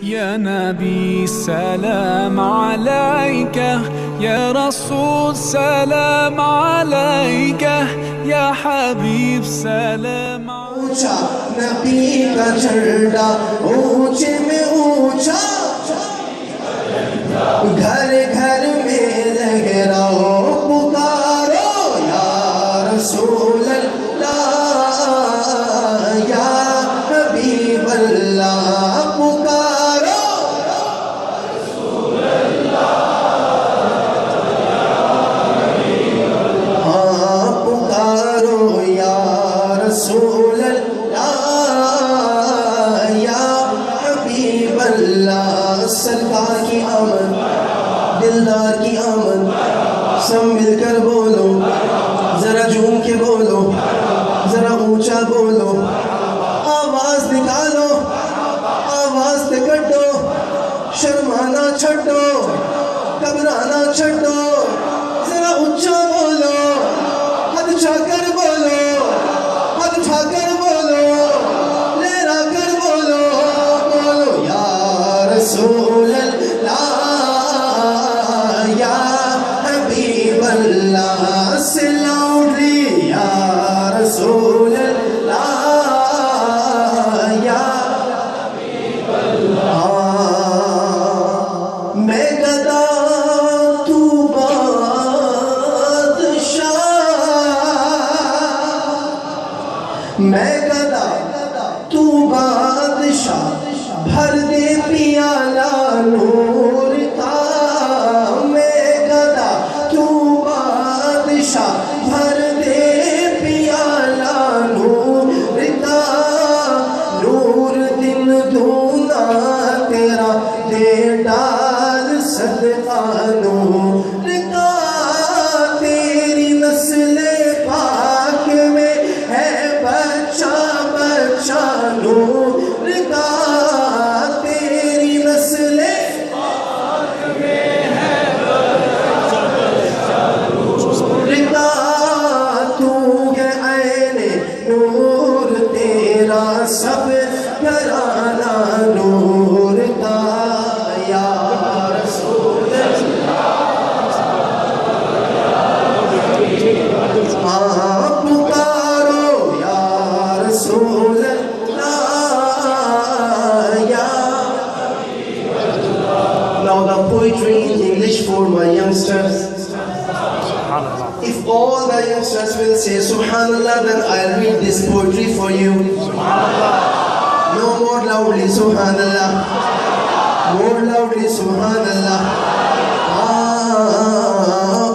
يا نبي سلام عليك، يا رسول سلام عليك، يا حبيب سلام عليك. اونچا نبی کا جھنڈا اونچے میں اونچا، گھر گھر میں لگ رہو پکارو یا رسول اللہ یا حبیب اللہ، پکارو ہاں پکارو یا رسول اللہ یا حبیب اللہ. سرکار کی آمد، دلدار کی آمد، سب مل کر بولو، ذرا جھوم کے بولو، ذرا اونچا بولو، آواز نکالو، آواز نکٹو، شرمانا چھٹو، گھبرانا چھٹو، ذرا اونچا بولو، ہاتھ اٹھا کر بولو، ہاتھ اٹھا کر بولو، لہرا کر بولو، بولو یا رسول اللہ یا حبیب اللہ. سے لاؤڈلی یا رسول اللہ یا حبیب اللہ. میں گدا تو بادشاہ، میں گدا تو بادشاہ، بھر دے پیالہ نور کا. میں گدا تو بادشاہ، بھر دے پیالہ نور کا. نور دن دونا تیرا دے ڈال صدقہ نور کا. تیری نسل پاک میں ہے بچہ بچہ نور کا. تیری نسل پاک میں ہے بچہ بچہ نور کا. تو ہے عین نور، تیرا سب گھرانہ نور کا. یا رسول ہاں پکارو یا رسول اللہ یا. Now the poetry in English for my youngsters. If all the youngsters will say Subhanallah, then I'll read this poetry for you. No more loudly Subhanallah, more loudly Subhanallah.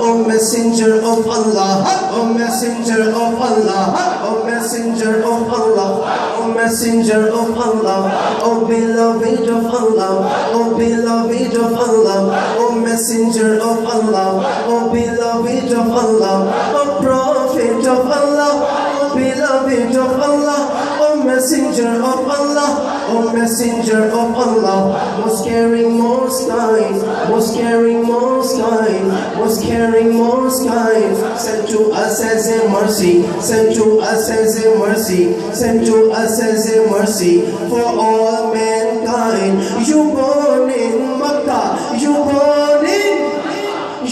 Oh messenger of Allah, oh messenger of Allah, oh messenger of Allah, oh messenger of Allah, oh beloved of Allah, oh beloved of Allah, oh messenger of Allah, oh beloved of Allah, oh prophet of Allah, oh beloved of Allah, oh messenger of Allah, oh messenger of Allah, most caring, most kind, most caring, most kind, most caring, most kind, sent to us as a mercy, sent to us as a mercy, sent to us as a mercy for all mankind. You born in Makkah, you born in,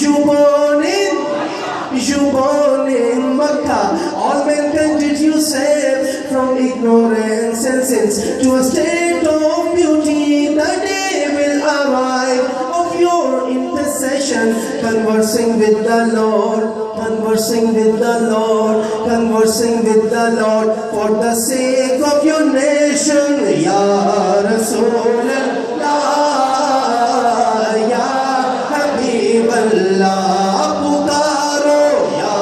you born in, you born in Makkah. All mankind did you save from ignorance and sins to a state of beauty. The day will arrive of your intercession, conversing with the Lord, conversing with the Lord, conversing with the Lord for the sake of your nation. Ya Rasulullah ya Habib Allah, pukaro ya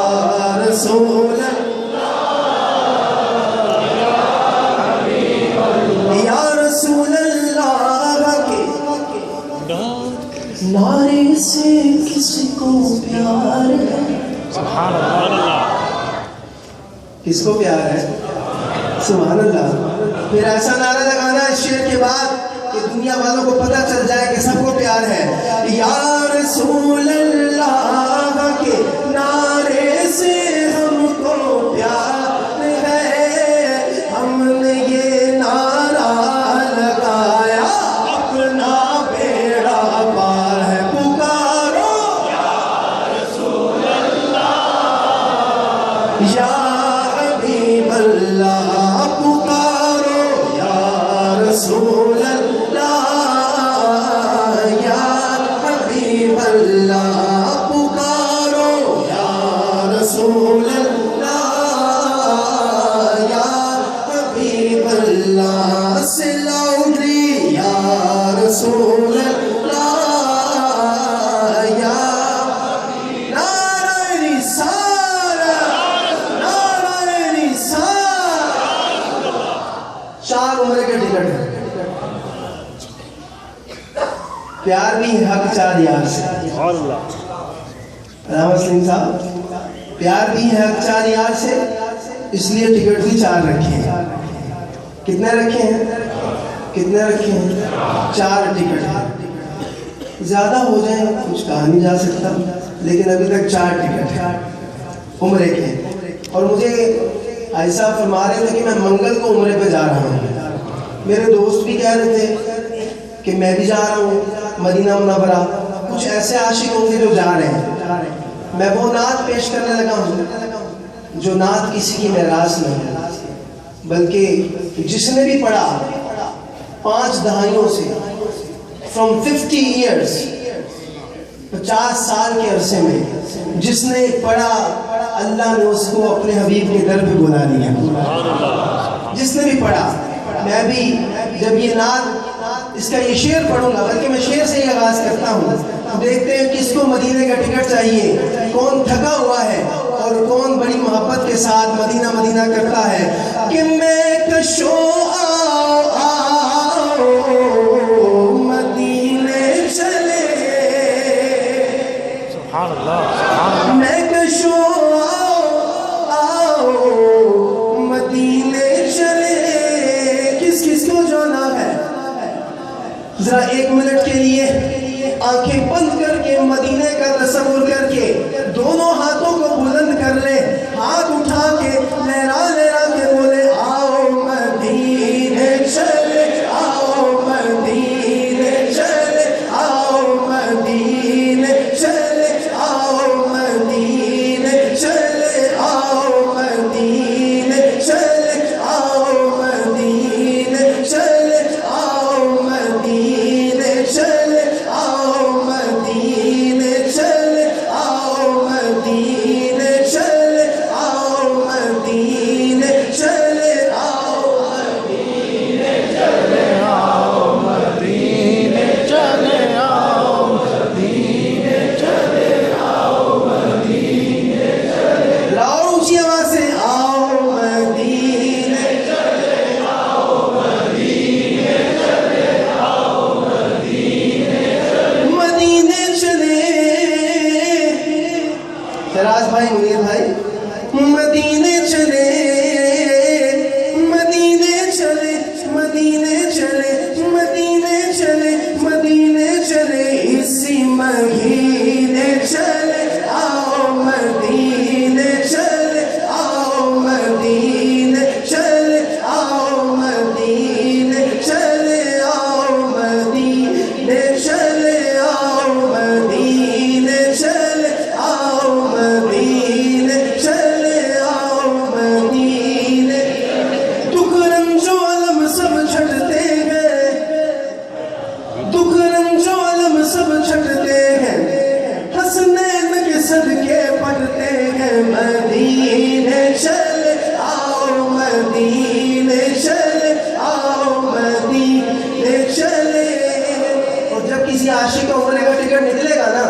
Rasulullah ya Rasulullah ke نعرے سے کسی کو پیار ہے. سبحان اللہ. کس کو پیار ہے؟ سبحان اللہ. پھر ایسا نعرہ لگانا اس شعر کے بعد کہ دنیا والوں کو پتہ چل جائے کہ سب کو پیار ہے. یا رسول اللہ کے نعرے سے ہم کو پیار ہے. ہم نے یہ نعرہ لگایا اپنے رسول اللہ یا حبیب اللہ پکارو یا رسول اللہ یا حبیب اللہ سے لاؤڈلی یا رسول اللہ یا نعرہ رسالت نعرہ رسالت 4 عمرے کے ٹکٹ ہیں پیار بھی حق 4 یار سے علامہ سلیم صاحب پیار بھی ہے حق 4 یار سے اس لیے ٹکٹ بھی 4 رکھے ہیں کتنے رکھے ہیں کتنے رکھے ہیں 4 ٹکٹ ہیں زیادہ ہو جائیں کچھ کہا نہیں جا سکتا لیکن ابھی تک 4 ٹکٹ ہیں عمرے کے اور مجھے ایسا فرما رہے تھے کہ میں منگل کو عمرے پہ جا رہا ہوں میرے دوست بھی کہہ رہے تھے کہ میں بھی جا رہا ہوں مدینہ منورہ کچھ ایسے عاشق ہوں گے جو جا رہے ہیں میں وہ نعت پیش کرنے لگا ہوں جو نعت کسی کی میراث نہیں ہے بلکہ جس نے بھی پڑھا 5 دہائیوں سے from 50 years 50 سال کے عرصے میں جس نے پڑھا اللہ نے اس کو اپنے حبیب کے در پہ بلا لیا جس نے بھی پڑھا میں بھی جب یہ نعت اس کا یہ شعر پڑھوں گا بلکہ میں شعر سے ہی آغاز کرتا ہوں دیکھتے ہیں کس کو مدینے کا ٹکٹ چاہیے کون تھکا ہوا ہے اور کون بڑی محبت کے ساتھ مدینہ مدینہ کرتا ہے کہ میں کشو آؤ مدینے چلے سبحان اللہ سبحان اللہ میں کشو آؤ مدینے چلے کس کس کو جو نام ہے ذرا 1 منٹ کے لیے آنکھیں بند کر کے مدینے کا تصور کر کے دونوں ہاتھوں کو بلند کر لے ہاتھ اٹھا کے لہرا لہرا کے بولے آؤ مدینے چلے آؤ مدینے چلے آؤ مدینے چلے آؤ مدینے چلے آؤ مدینے چلے آؤ مدینے چلے آؤ مدینے چلے آؤ مدینے چلے آؤ مدینے چلے آؤ مدینے چلے آؤ مدینے چلے آؤ مدینے چلے آؤ مدینے چلے آؤ مدینے چلے لاؤ اونچی آواز سے آؤ مدینے چلے آؤ مدینے چلے آؤ مدینے مدینے چلے شراز بھائی منیر بھائی مدینے چلے مدینے چلے مدینے چلے مدینے چلے مدینے چلے اسی مہینے چلے آؤ مدینے چلے آؤ مدینے چلے آؤ مدینے چلے آؤ مدینے چلے آؤ مدینے چلے آؤ مدینے چلے آؤ مدینے دکھ رنج و علم سب چھٹتے گئے دکھ رنج و علم سب چھٹتے ہیں حسنین کے صدقے پڑھتے ہیں مدینے چلے آؤ مدینے چلے آؤ مدینے چلے اور جب کسی عاشق کا عمرے کا ٹکٹ نکلے گا نا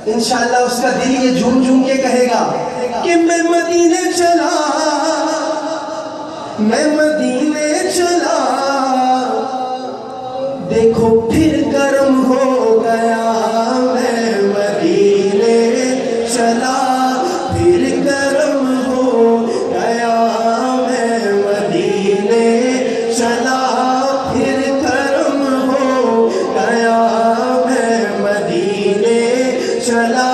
انشاءاللہ اس کا دل یہ جھوم جھوم کے کہے گا کہ میں مدینے چلا میں مدینے چلا دیکھو پھر کرم ہو گیا میں مدینے چلا پھر کرم ہو گیا میں مدینے چلا پھر کرم ہو گیا میں مدینے چلا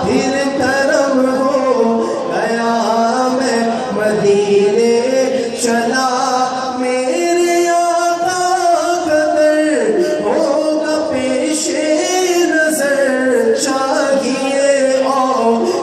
پھر کرم ہو گیا میں مدینے چلا میرے آقا قدر ہوگا پیش نظر چاہیے اور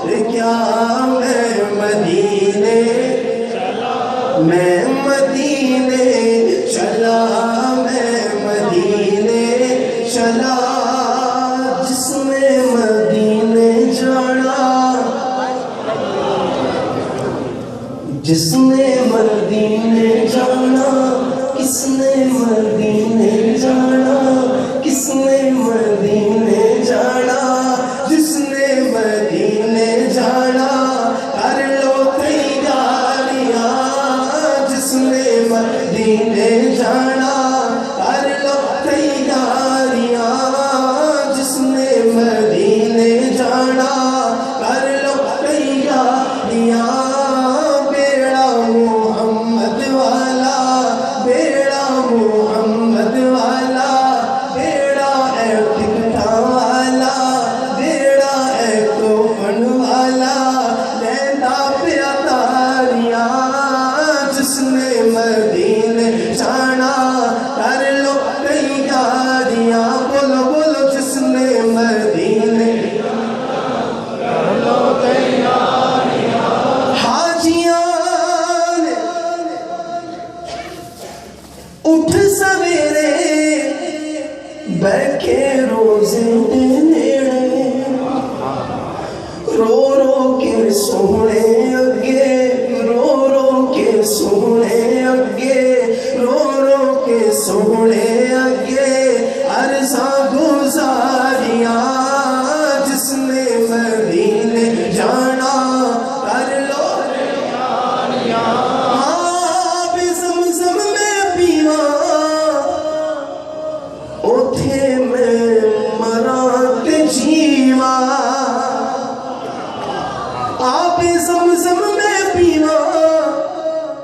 بیٹھے روزے دے نیڑے رو رو کے سونے اگے رو رو کے سونے اگے رو رو کے سونے اگے عرضاں گزاریاں جس نے مدینے جانا کر لو آب زمزم میں پیواں اوتھے میں مراں تے جیواں آب زمزم میں پیواں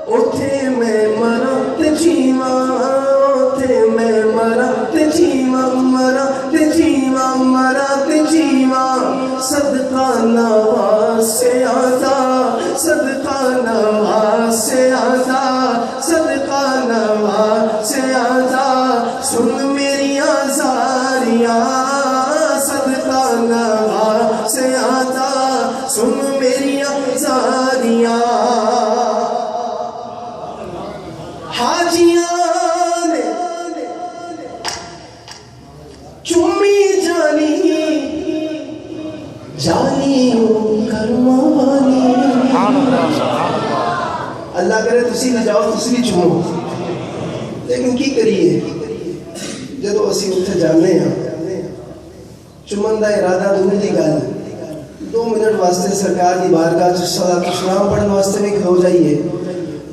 اوتھے میں مراں تے جیواں اوتھے میں مراں تے جیواں مراں تے جیواں مراں تے جیواں صدقہ نواسے آتا صدقہ نواسے آتا صدقہ نواسے آتا سن میری آزاریاں صدقہ نواسے آتا سن میری آزاریاں حاجیاں نے چومی جانی جانی کرمانی اللہ کرے تسی نہ جاؤ تسی بھی چومو لیکن کی کریے جدو اسی اتھے جانے ہیں چمن دا ارادہ دور دی گل 2 منٹ واسطے سرکار دی بارگاہ چ صلاۃ و سلام پڑھن واسطے بھی کھلو جائیے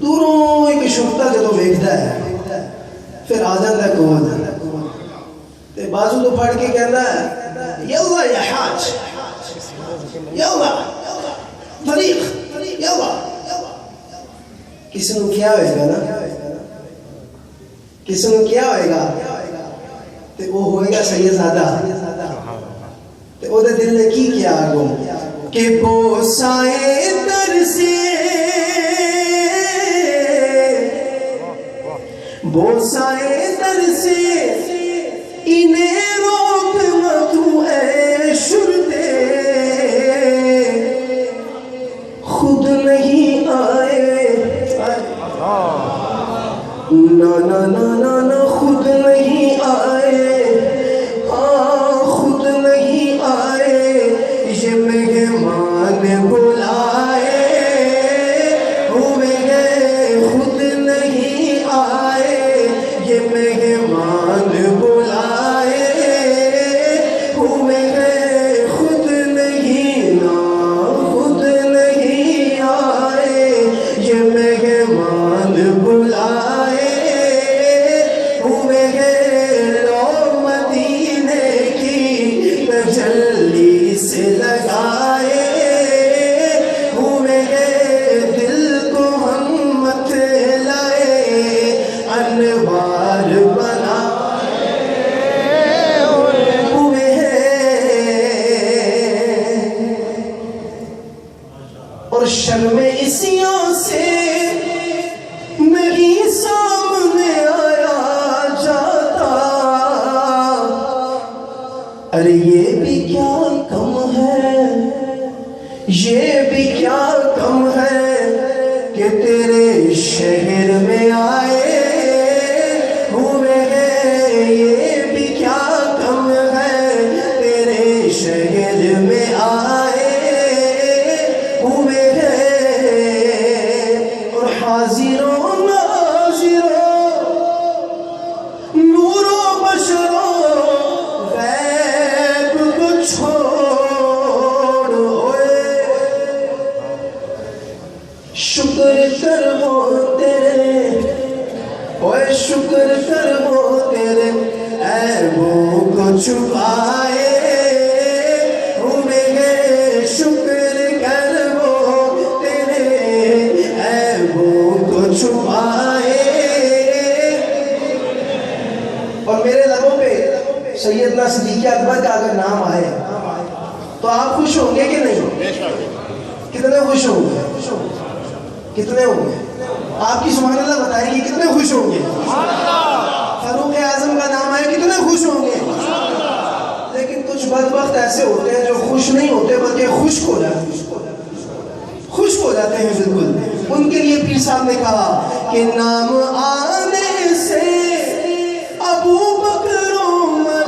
دوروں ایک شفتا جدو ویکھدا ہے پھر آ جاندا ہے کول تے بازو تو پھڑ کے کہندا ہے یلا یا حاج یلا طریق یلا کسی نو کیا ہوئے گا نا کسی نو کیا ہوئے گا تے وہ ہوئے گا سیدزادہ تے او دے دل نے کی کیا آگوں کہ بوسائے در سے بوسائے در سے انہیں روک نہ تو اے شردے خود نہیں آئے نا نا نا نا نا خود نہیں آئے خود نہیں آئے یہ مہمان بلائے ہوئے گئے خود نہیں آئے یہ مہمان بلائے ہوئے گئے خود نہیں نا خود نہیں آئے یہ مہمان بلائے ہوئے گئے لو مدینے کی تجلی سے لگائے ہوئے گئے دل کو ہم مت لائے انوار بنائے ہوئے ہیں اور شرم اسیوں سے نہیں سامنے آیا جاتا ارے یہ بھی کیا کم ہے یہ بھی کیا کم ہے کہ تیرے شہر میں آئے ہوئے ہیں یہ بھی کیا کم ہے تیرے شہر میں آئے ہوئے ہیں اور حاضروں ناظروں نور و بشروں غیب کو چھوڑ ہوئے شکر کر وہ تیرے اوے شکر کر وہ تیرے عیبوں کو چھپائے ہوئے گئے شکر کر وہ تیرے عیبوں کو چھپائے اور میرے لبوں پہ سیدنا صدیق اکبر کا اگر نام آئے تو آپ خوش ہوں گے کہ نہیں؟ کتنے خوش ہوں گے؟ کتنے ہوں گے؟ آپ کی سبحان اللہ بتائیں گے کتنے خوش ہوں گے؟ فاروق اعظم کا نام آئے کتنے خوش ہوں گے؟ لیکن کچھ بدبخت ایسے ہوتے ہیں جو خوش نہیں ہوتے بلکہ خشک ہو جاتے ہیں، خشک ہو جاتے ہیں بالکل. ان کے لیے پیر صاحب نے کہا کہ نام آنے سے ابو بکر عمر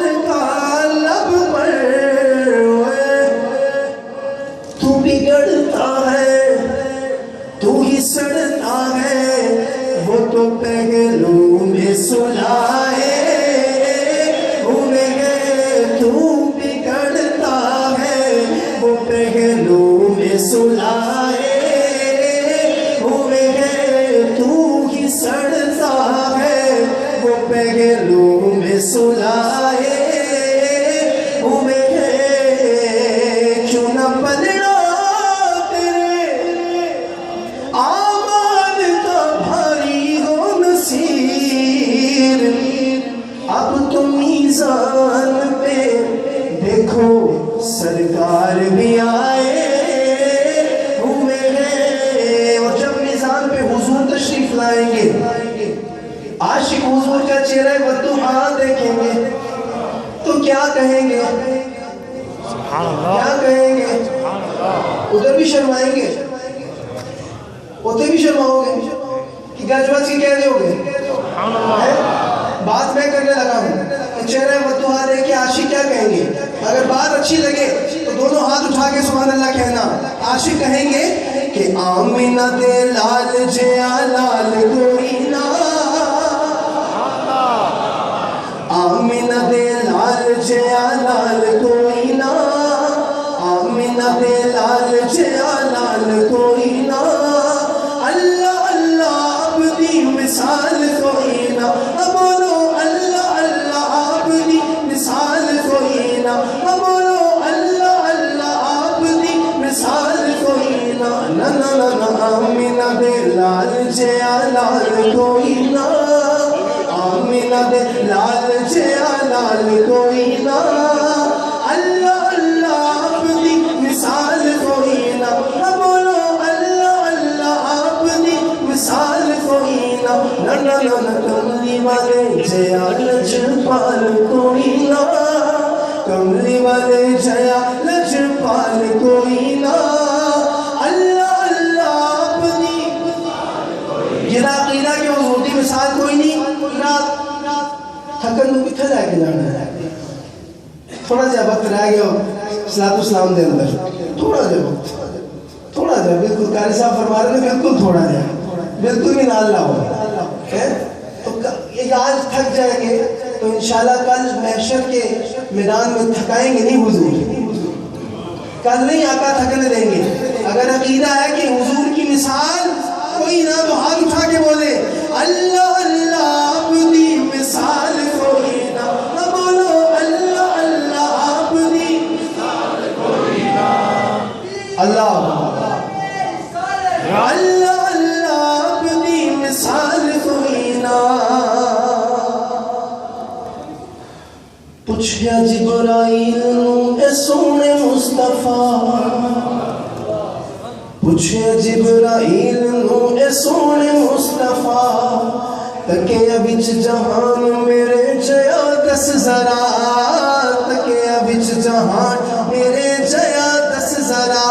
کہیں گے؟ کیا کہیں گے؟ ادھر بھی شرمائیں گے، ادھر بھی شرماؤ گے کہ گج بج کے کہہ دو گے؟ بات میں کرنے لگا ہوں کہ چہرہ مدعا دے کے عاشق کیا کہیں گے؟ اگر بات اچھی لگے تو دونوں ہاتھ اٹھا کے سبحان اللہ کہنا. عاشق کہیں گے کہ آمینہ دے لال جیا لال کوئی نہ، آمینہ دے لال جیا لال کوئی نہ، آمینہ دے لال جیا لال کوئی نہ، اللہ اللہ آپ دی مثال کوئی نہ، بولو اللہ اللہ آپ دی مثال کوئی نہ، بولو اللہ اللہ آپ دی مثال کوئی نہ، نہ نہ نہ آمینہ دے لال جیا لال کوئی نہ، آمینہ دے لال جیا لال کوئی نہ، اللہ اللہ آپ دی مثال کوئی نہ، بولو اللہ اللہ آپ دی مثال کوئی نہ، نہ نہ نہ کملی والے جیا لجپال کوئی نہ، کملی والے جیا لجپال کوئی نہ، اللہ اللہ آپ دی. یہ عقیدہ کہ حضور دی مثال کوئی نہیں. تھکن کو کتھے لے کے جانا ہے؟ تھوڑا جہا وقت رہ گیا صلاۃ والسلام دے اندر، تھوڑا جہا وقت، تھوڑا جہا، بالکل قاری صاحب فرما رہے ہیں بالکل تھوڑا جہا، بالکل بھی نال نہ ہو. تو یہ آج تھک جائیں گے تو انشاءاللہ کل محشر کے میدان میں تھکائیں گے نہیں حضور، کل نہیں آقا تھکنے دیں گے. اگر عقیدہ ہے کہ حضور کی مثال کوئی نہ تو ہاتھ اٹھا کے بولے اللہ اللہ آپ دی مثال کوئی نہ، بولو اللہ اللہ آپ دی مثال کوئی نہ، اللہ اللہ اللہ آپ دی مثال کوئی نہ. پوچھیا جبرائیل نو اے سونے مصطفیٰ، پوچھے جبرائیل نو اے سونے مصطفیٰ، تکیا بچ جہان میرے جیا دس ذرا، تکیا بچ جہان میرے جیا دس ذرا.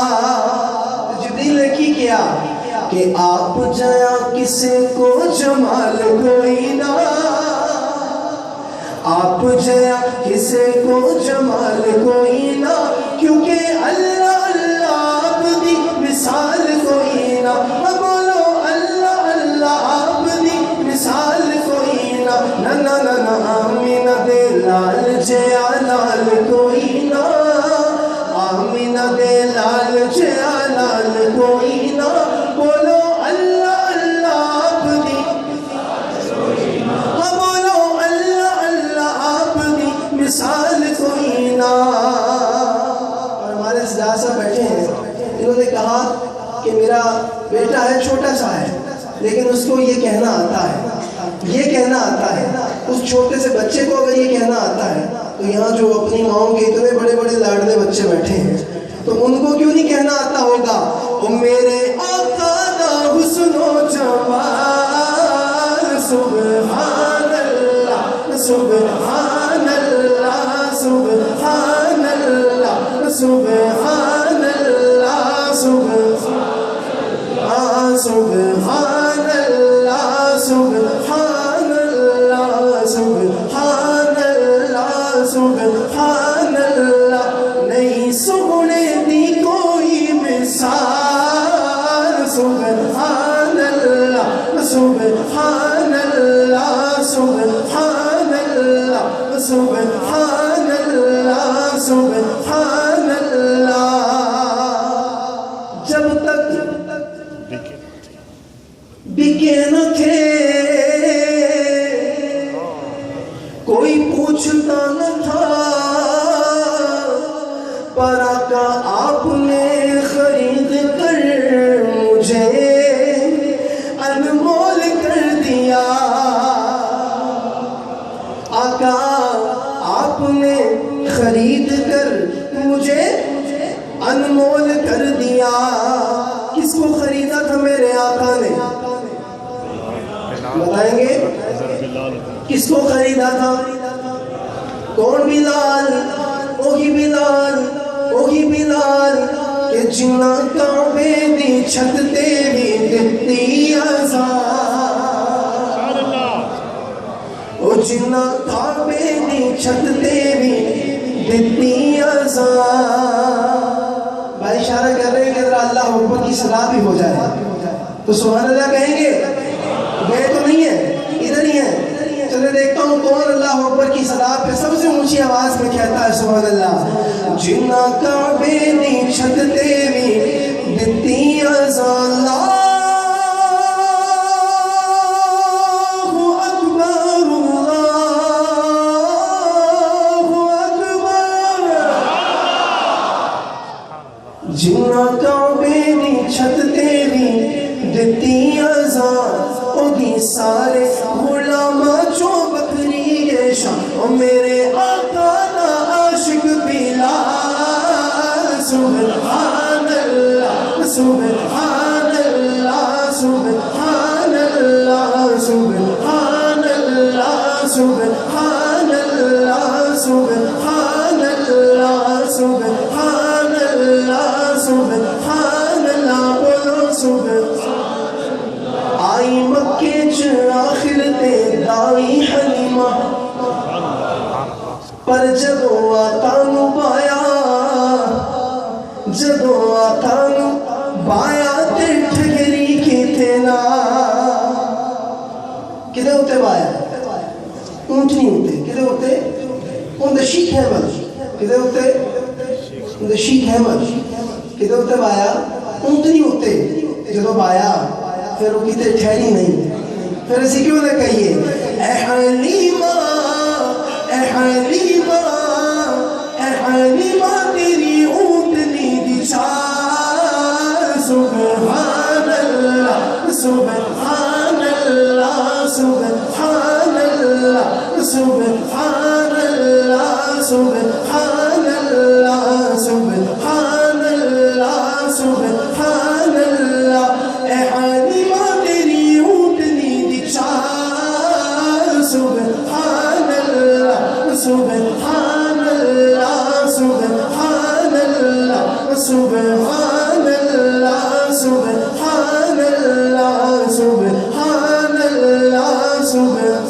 جبریل نے کی کیا کہ آپ جیا کسے کو جمال کوئی نہ، آپ جیا کسے کو جمال کوئی نہ، کیونکہ اللہ اللہ آپ دی مثال کوئی نہ، بولو اللہ اللہ آپ دی مثال کوئی نہ، نہ نہ نہ آمینہ دے لال جیا لال کوئی نہ، آمینہ دے لال جیا لال کوئی نہ، بولو اللہ اللہ آپ دی مثال کوئی نہ، بولو اللہ اللہ آپ دی مثال کوئی نہ. اور ہمارے سجاد صاحب بیٹھے ہیں، انہوں نے کہا کہ میرا بیٹا ہے چھوٹا سا ہے لیکن اس کو یہ کہنا آتا ہے، یہ کہنا آتا ہے. اس چھوٹے سے بچے کو اگر یہ کہنا آتا ہے تو یہاں جو اپنی ماؤں کے اتنے بڑے بڑے لاڈلے بچے بیٹھے ہیں تو ان کو کیوں نہیں کہنا آتا ہوگا او میرے آقا دا حسن و جمال، سبحان اللہ سبحان اللہ سبحان اللہ سبحان اللہ سبحان اللہ سبحان اللہ سبحان اللہ سبحان اللہ. نہیں سونے دی کوئی مثال، سبحان اللہ سبحان اللہ سبحان اللہ سبحان اللہ سبحان اللہ. جب تک بکے نہ تھے کوئی پوچھتا نہ تھا، پر آقا آپ نے خرید کر مجھے انمول کر دیا. آقا آپ نے خرید کر مجھے انمول کر دیا. کس کو خریدا تھا میرے آقا نے؟ بتائیں گے کس کو خریدا تھا؟ کون بلال؟ وہی بلال، وہی بلال کہ جنہ کعبے دی چھت تے بھی دتی آزاد، او جنہ کعبے دی چھت تے بھی دتی آزاد۔ بھائی اشارہ کر رہے ہیں کہ ذرا اللہ اکبر کی صدا بھی ہو جائے تو سبحان اللہ کہیں گے؟ گئے تو نہیں ہے، ادھر ہی ہے۔ چلے دیکھتا ہوں کون اللہ اکبر کی صدا پہ سب سے اونچی آواز میں کہتا ہے سبحان اللہ۔ جنہ کعبے دی چھت تے بھی دتی آزاد، اللہ اکبر، اللہ اکبر۔ جنہ کعبے دی چھت تے بھی دتی آزاد، اوگی سارے غلاماں جو بکری شاہ، او میرے آقا دا عاشق بلال، سبحان اللہ سبحان اللہ سبحان اللہ سبحان اللہ سبحان اللہ سبحان اللہ سبحان اللہ سبحان اللہ، بولو سبحان اللہ۔ آئی مکے چ آخر تے دائی حلیمہ، پر جدوں آقا نو بایا، جدوں آقا نو بایا تے ٹھگری کیتے نا، کدے ہوتے بایا؟ اونٹنی ہوتے، کدے ہوتے؟ اون دا شیخ احمد، کدے ہوتے؟ اون دا شیخ احمد، کدے ہوتے بایا؟ اونٹنی ہوتے، جدوں بایا پھر وہ کتے ٹھہری نہیں، پھر اسی کیوں نہ کہیے اے حلیمہ اے حلیمہ اے حلیمہ تیری اونٹنی دی چال، سبحان اللہ سبحان اللہ سبحان اللہ سبحان اللہ سبحان اللہ سبحان اللہ سبحان اللہ، اے حلیمہ تیری اونٹنی دی چال، سبحان اللہ سبحان اللہ سبحان اللہ سبحان اللہ سبحان اللہ سبحان اللہ سبحان۔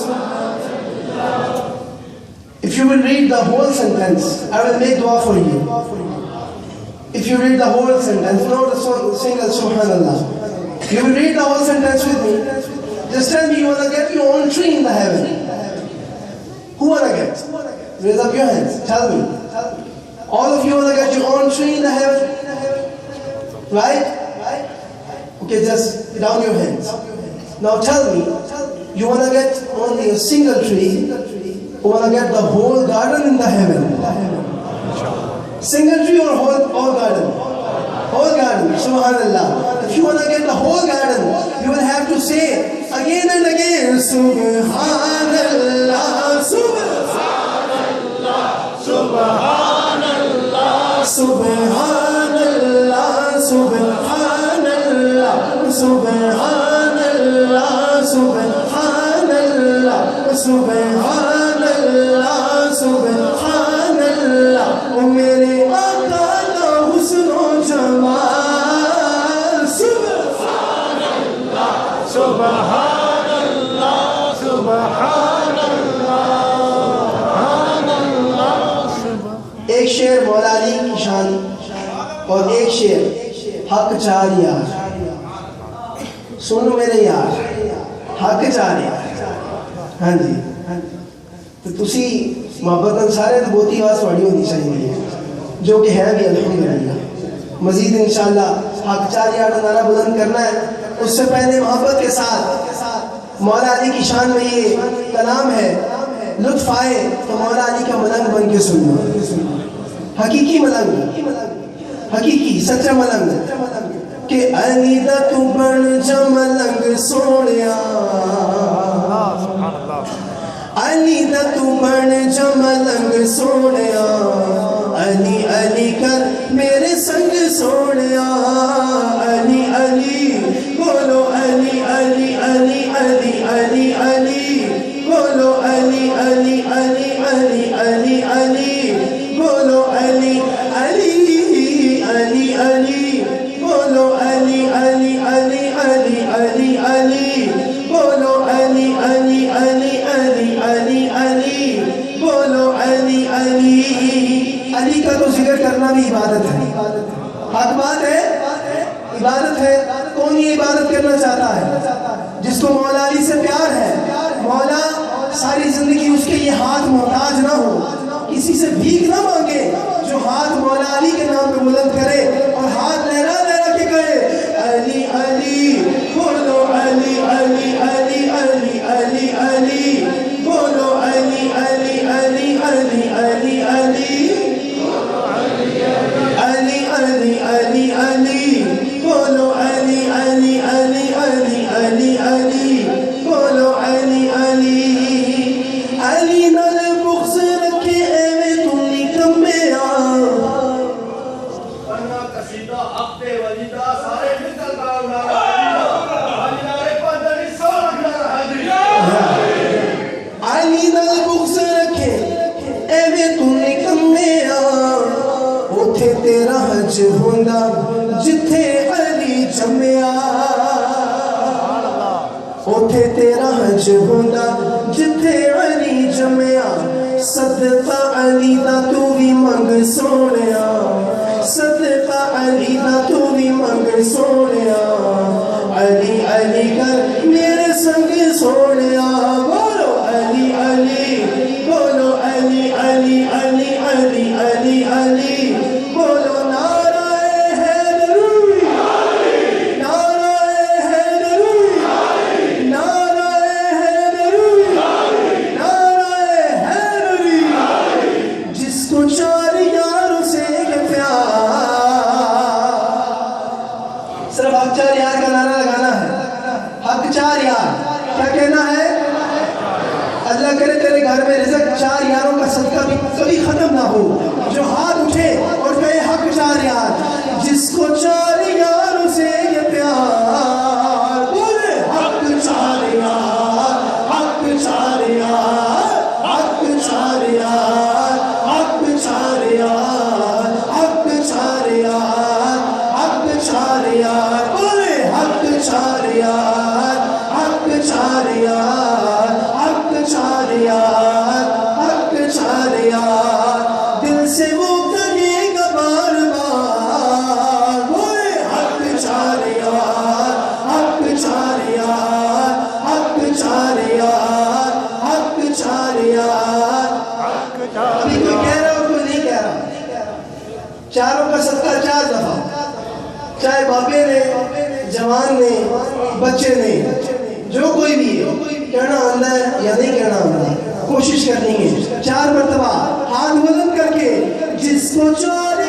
If you will read the whole sentence, I will make dua for you. If you read the whole sentence, not a single subhanallah. You will read the whole sentence with me. Just tell me you want to get your own tree in the heaven. Who want to get? Raise up your hands. Tell me. All of you want to get your own tree in the heaven? Right? Okay, just down your hands. Now tell me, you want to get only a single tree, or want to get the whole garden in the heaven? Single tree or whole garden? Whole garden, subhanallah. If you want to get the whole garden, you will have to say again and again, subhanallah, subhanallah, subhanallah, subhanallah, subhanallah, subhanallah, subhanallah, subhanallah, subhanallah, o mere Aqa ka husn o jamal, subhanallah, subhanallah, subhanallah, subhanallah۔ ایک شعر مولا علی کی شان اور ایک شعر حق چار یار، سن میرے یار حق چار یار۔ ہاں جی، تو تسی محبت سارے تو بہت ہی آواز پڑی ہونی چاہیے، جو کہ ہے بھی الحمدللہ۔ مزید انشاءاللہ حق چار یار نعرہ بلند کرنا ہے، اس سے پہلے محبت کے ساتھ مولا علی کی شان میں یہ کلام ہے، لطف آئے تو مولا علی کا ملنگ بن کے سننا، حقیقی ملنگ، حقیقی سچا ملنگ، کہ علی دا تو بن جا ملنگ سونیا، علی دا تو بن جا ملنگ سونیا، علی علی کر میرے سنگ سونیا، علی علی بولو علی علی علی علی علی علی بولو علی علی علی علی علی علی کا تو ذکر کرنا بھی عبادت ہے. حق بات ہے، عبادت ہے. کون یہ عبادت کرنا چاہتا ہے؟ جس کو مولا علی سے پیار ہے. مولا ساری زندگی اس کے یہ ہاتھ محتاج نہ ہو، کسی سے بھیک نہ مانگے، جو ہاتھ مولا علی کے نام پہ بلند کرے اور ہاتھ لہرا لہرا کے کہے علی علی، بولو علی علی علی علی علی علی، بولو علی علی علی علی علی علی علی علی علی علی، بولو علی علی علی علی علی علی، بولو علی علی. علی نال بغض رکھے ایویں تو نکمیا. علی نال بغض رکھے ایویں تو نکمیا. اوتھے تیرا حج ہوندا جتھے علی جمیا. اوتھے تیرا حج ہوندا جتھے علی جمیا. صدقہ علی دا تو بھی منگ سونیا، صدقہ علی دا تو بھی منگ سونیا. علی علی کر میرے سنگ سونیا. بولو علی علی، بولو علی علی علی علی علی علی، بولو نعرہ حیدری، نعرہ حیدری، نعرہ حیدری، نعرہ حیدری. جس کو چار یاروں سے یہ پیار، صرف حق چار یار کا نعرہ لگانا ہے. حق چار یار کیا کہنا ہے؟ اللہ کرے تیرے گھر میں رزق چار یاروں کا صدقہ بھی کبھی ختم نہ ہو. جو ہاتھ اٹھے اور کہے حق چار یار. جس کو چار یاروں سے یہ پیار، بولے حق چار یار، حق چار یار، حق چار یار، حق چار یار، حق چار یار، حق چار یار. بولے حق چار یار، حق چار یار، حق چار یار، حق چار یار. دل سے وہ کہے گا بار بار، بولے حق چار یار، حق چار یار، حق چار یار، حق چار یار. ابھی کوئی کہہ رہا اور کوئی نہیں کہہ رہا. چاروں کا صدقہ چار دفعہ، چاہے باپے نے، جوان نے، بچے نے، جو کوئی بھی ہے. کہنا آندہ ہے یا نہیں کہنا آندہ، کوشش کرنی ہے. چار مرتبہ ہاتھ بلند کر کے جس کو چار